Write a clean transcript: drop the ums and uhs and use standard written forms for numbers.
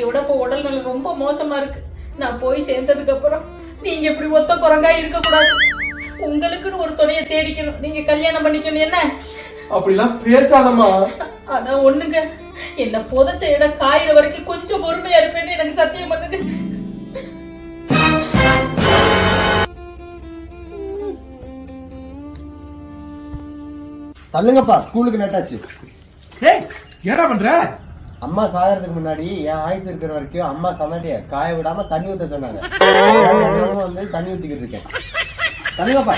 அன்னையோட இப்ப உடல்நலம் ரொம்ப மோசமா இருக்கு. நான் போய் சேர்ந்ததுக்கு அப்புறம் நீங்க இப்படி ஒத்த குரங்கா இருக்க கூடாது. உங்களுக்குன்னு ஒரு துணையை தேடிக்கணும். நீங்க கல்யாணம் பண்ணிக்கணும். என்ன அப்படிலாம் பேசாதம்மா. ஆனா ஒண்ணுங்க, என்ன புதைச்ச இடம் காயிற வரைக்கும் கொஞ்சம் பொறுமையா இருப்பேன்னு எனக்கு சத்தியம் பண்ணுங்க. தள்ளுங்கப்பா, ஸ்கூலுக்கு நேட்டாச்சு. ஏய் என்ன பண்ற? அம்மா சாகிறதுக்கு முன்னாடி என் ஆயுசு இருக்கிற வரைக்கும் அம்மா சமைதிய காய விடாம தண்ணி ஊத்த சொன்னாங்க. வந்து தண்ணி ஊத்திக்கிட்டு இருக்கேன். தள்ளுங்கப்பா.